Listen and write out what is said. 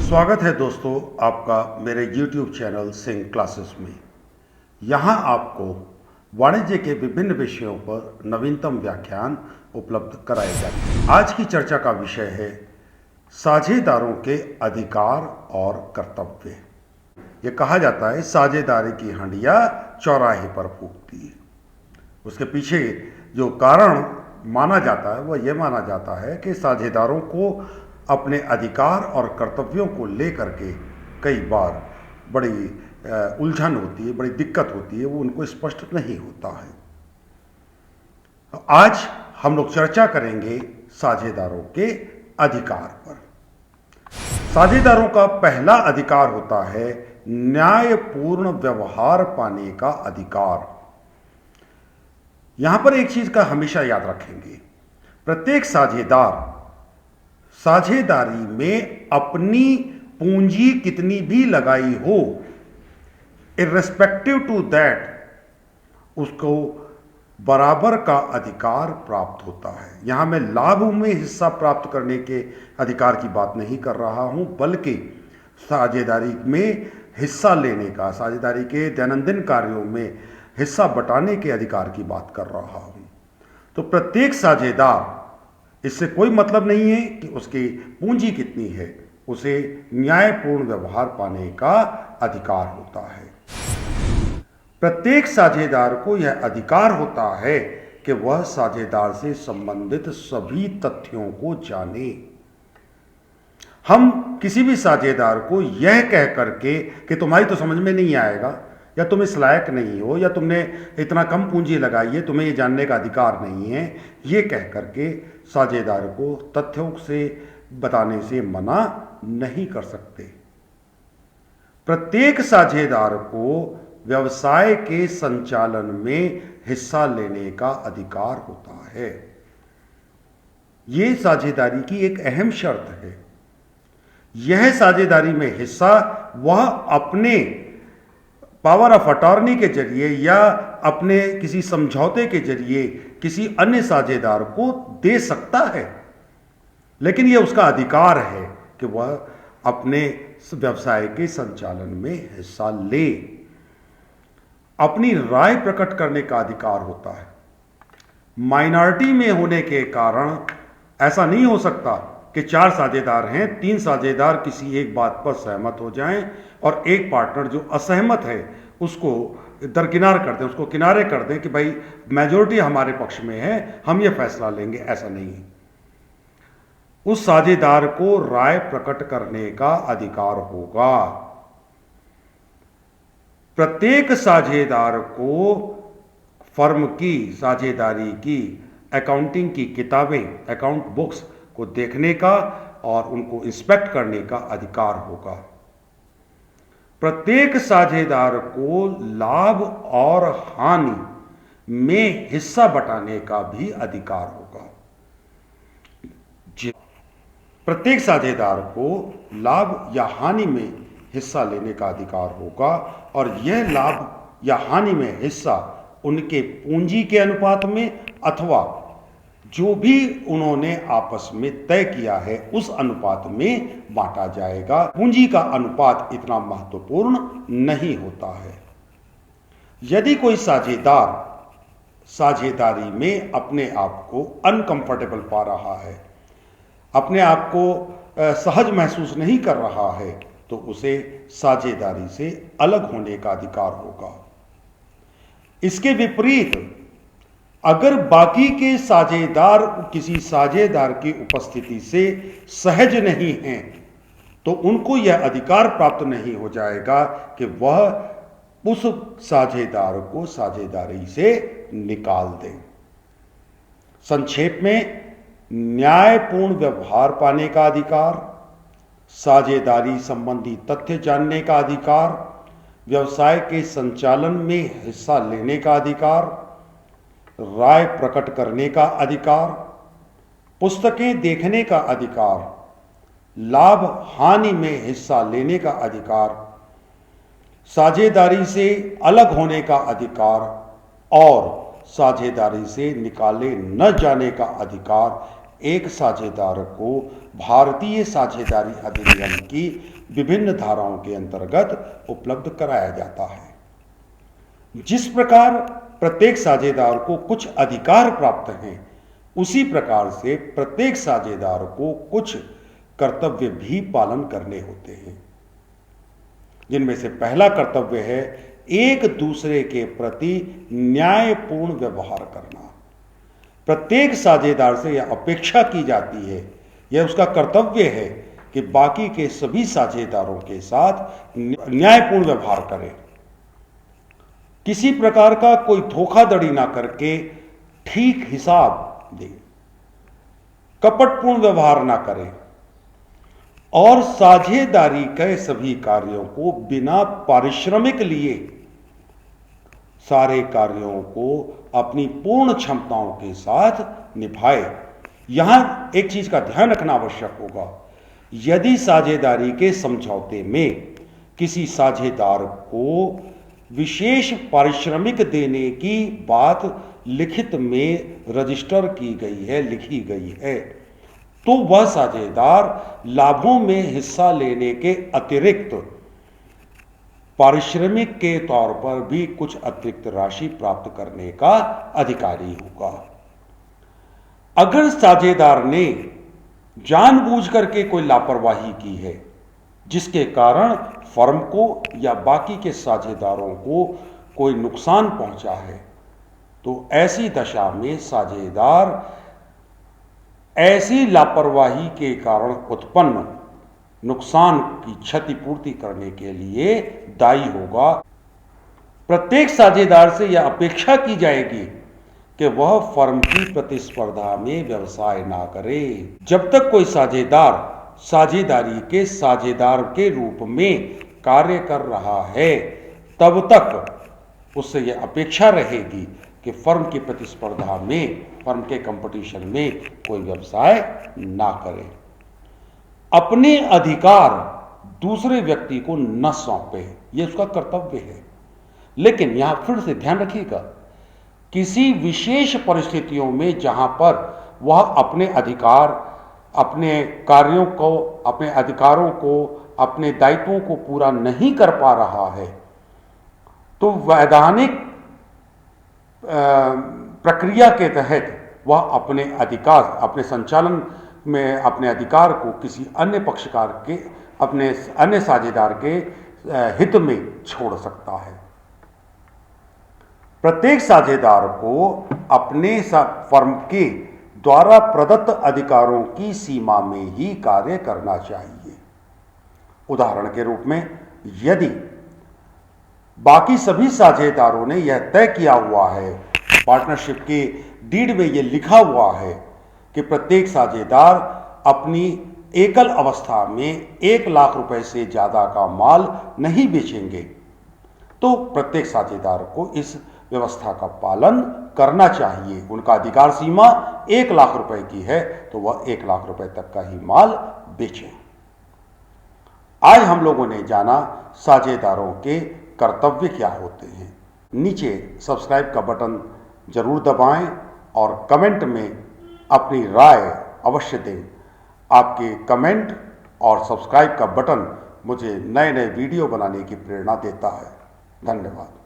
स्वागत है दोस्तों आपका मेरे YouTube चैनल सिंह क्लासेस में। यहाँ आपको वाणिज्य के विभिन्न विषयों पर नवीनतम व्याख्यान उपलब्ध कराए जाते हैं। आज की चर्चा का विषय है साझेदारों के अधिकार और कर्तव्य। ये कहा जाता है साझेदारी की हंडिया चौराहे पर फूकती है। उसके पीछे जो कारण माना जाता है वह यह माना जाता है कि साझेदारों को अपने अधिकार और कर्तव्यों को लेकर के कई बार बड़ी उलझन होती है, बड़ी दिक्कत होती है, वो उनको स्पष्ट नहीं होता है। आज हम लोग चर्चा करेंगे साझेदारों के अधिकार पर। साझेदारों का पहला अधिकार होता है न्यायपूर्ण व्यवहार पाने का अधिकार। यहां पर एक चीज का हमेशा याद रखेंगे, प्रत्येक साझेदार साझेदारी में अपनी पूंजी कितनी भी लगाई हो, इर्रेस्पेक्टिव टू दैट उसको बराबर का अधिकार प्राप्त होता है। यहां मैं लाभ में हिस्सा प्राप्त करने के अधिकार की बात नहीं कर रहा हूं, बल्कि साझेदारी में हिस्सा लेने का, साझेदारी के दैनंदिन कार्यों में हिस्सा बटाने के अधिकार की बात कर रहा हूं। तो प्रत्येक साझेदार, इससे कोई मतलब नहीं है कि उसकी पूंजी कितनी है, उसे न्यायपूर्ण व्यवहार पाने का अधिकार होता है। प्रत्येक साझेदार को यह अधिकार होता है कि वह साझेदार से संबंधित सभी तथ्यों को जाने। हम किसी भी साझेदार को यह कह करके कि तुम्हारी तो समझ में नहीं आएगा, या तुम इस लायक नहीं हो, या तुमने इतना कम पूंजी लगाई है, तुम्हें ये जानने का अधिकार नहीं है, ये कह करके साझेदार को तथ्यों से बताने से मना नहीं कर सकते। प्रत्येक साझेदार को व्यवसाय के संचालन में हिस्सा लेने का अधिकार होता है। यह साझेदारी की एक अहम शर्त है। यह साझेदारी में हिस्सा वह अपने पावर ऑफ अटॉर्नी के जरिए या अपने किसी समझौते के जरिए किसी अन्य साझेदार को दे सकता है, लेकिन यह उसका अधिकार है कि वह अपने व्यवसाय के संचालन में हिस्सा ले। अपनी राय प्रकट करने का अधिकार होता है। माइनॉरिटी में होने के कारण ऐसा नहीं हो सकता कि 4 साझेदार हैं, 3 साझेदार किसी एक बात पर सहमत हो जाएं और एक पार्टनर जो असहमत है उसको दरकिनार कर दें, उसको किनारे कर दें कि भाई मेजॉरिटी हमारे पक्ष में है, हम ये फैसला लेंगे। ऐसा नहीं है। उस साझेदार को राय प्रकट करने का अधिकार होगा। प्रत्येक साझेदार को फर्म की, साझेदारी की अकाउंटिंग की किताबें, अकाउंट बुक्स को देखने का और उनको इंस्पेक्ट करने का अधिकार होगा। प्रत्येक साझेदार को लाभ और हानि में हिस्सा बटाने का भी अधिकार होगा। प्रत्येक साझेदार को लाभ या हानि में हिस्सा लेने का अधिकार होगा, और यह लाभ या हानि में हिस्सा उनके पूंजी के अनुपात में अथवा जो भी उन्होंने आपस में तय किया है उस अनुपात में बांटा जाएगा। पूंजी का अनुपात इतना महत्वपूर्ण नहीं होता है। यदि कोई साझेदार साझेदारी में अपने आप को अनकंफर्टेबल पा रहा है, अपने आप को सहज महसूस नहीं कर रहा है, तो उसे साझेदारी से अलग होने का अधिकार होगा। इसके विपरीत अगर बाकी के साझेदार किसी साझेदार की उपस्थिति से सहज नहीं हैं, तो उनको यह अधिकार प्राप्त नहीं हो जाएगा कि वह उस साझेदार को साझेदारी से निकाल दें। संक्षेप में, न्यायपूर्ण व्यवहार पाने का अधिकार, साझेदारी संबंधी तथ्य जानने का अधिकार, व्यवसाय के संचालन में हिस्सा लेने का अधिकार, राय प्रकट करने का अधिकार, पुस्तकें देखने का अधिकार, लाभ हानि में हिस्सा लेने का अधिकार, साझेदारी से अलग होने का अधिकार और साझेदारी से निकाले न जाने का अधिकार एक साझेदार को भारतीय साझेदारी अधिनियम की विभिन्न धाराओं के अंतर्गत उपलब्ध कराया जाता है। जिस प्रकार प्रत्येक साझेदार को कुछ अधिकार प्राप्त हैं, उसी प्रकार से प्रत्येक साझेदार को कुछ कर्तव्य भी पालन करने होते हैं, जिनमें से पहला कर्तव्य है एक दूसरे के प्रति न्यायपूर्ण व्यवहार करना। प्रत्येक साझेदार से यह अपेक्षा की जाती है, यह उसका कर्तव्य है कि बाकी के सभी साझेदारों के साथ न्यायपूर्ण व्यवहार करे, किसी प्रकार का कोई धोखाधड़ी ना करके ठीक हिसाब दे, कपटपूर्ण व्यवहार ना करे और साझेदारी के सभी कार्यों को बिना पारिश्रमिक लिए सारे कार्यों को अपनी पूर्ण क्षमताओं के साथ निभाए। यहां एक चीज का ध्यान रखना आवश्यक होगा, यदि साझेदारी के समझौते में किसी साझेदार को विशेष पारिश्रमिक देने की बात लिखित में रजिस्टर की गई है, लिखी गई है, तो वह साझेदार लाभों में हिस्सा लेने के अतिरिक्त पारिश्रमिक के तौर पर भी कुछ अतिरिक्त राशि प्राप्त करने का अधिकारी होगा। अगर साझेदार ने जानबूझ करके कोई लापरवाही की है जिसके कारण फर्म को या बाकी के साझेदारों को कोई नुकसान पहुंचा है, तो ऐसी दशा में साझेदार ऐसी लापरवाही के कारण उत्पन्न नुकसान की क्षतिपूर्ति करने के लिए दायी होगा। प्रत्येक साझेदार से यह अपेक्षा की जाएगी कि वह फर्म की प्रतिस्पर्धा में व्यवसाय ना करे। जब तक कोई साझेदार साझेदारी के साझेदार के रूप में कार्य कर रहा है, तब तक उससे यह अपेक्षा रहेगी कि फर्म की प्रतिस्पर्धा में, फर्म के कंपटीशन में कोई व्यवसाय ना करे। अपने अधिकार दूसरे व्यक्ति को न सौंपे, यह उसका कर्तव्य है। लेकिन यहां फिर से ध्यान रखिएगा, किसी विशेष परिस्थितियों में जहां पर वह अपने अधिकार, अपने कार्यों को, अपने अधिकारों को, अपने दायित्वों को पूरा नहीं कर पा रहा है, तो वैधानिक प्रक्रिया के तहत वह अपने अधिकार, अपने संचालन में अपने अधिकार को किसी अन्य पक्षकार के, अपने अन्य साझेदार के हित में छोड़ सकता है। प्रत्येक साझेदार को अपने फर्म के द्वारा प्रदत्त अधिकारों की सीमा में ही कार्य करना चाहिए। उदाहरण के रूप में, यदि बाकी सभी साझेदारों ने यह तय किया हुआ है, पार्टनरशिप के डीड में यह लिखा हुआ है कि प्रत्येक साझेदार अपनी एकल अवस्था में 1 लाख रुपए से ज्यादा का माल नहीं बेचेंगे, तो प्रत्येक साझेदार को इस व्यवस्था का पालन करना चाहिए। उनका अधिकार सीमा 1 लाख रुपए की है, तो वह 1 लाख रुपए तक का ही माल बेचें। आज हम लोगों ने जाना साझेदारों के कर्तव्य क्या होते हैं। नीचे सब्सक्राइब का बटन जरूर दबाएं और कमेंट में अपनी राय अवश्य दें। आपके कमेंट और सब्सक्राइब का बटन मुझे नए नए वीडियो बनाने की प्रेरणा देता है। धन्यवाद।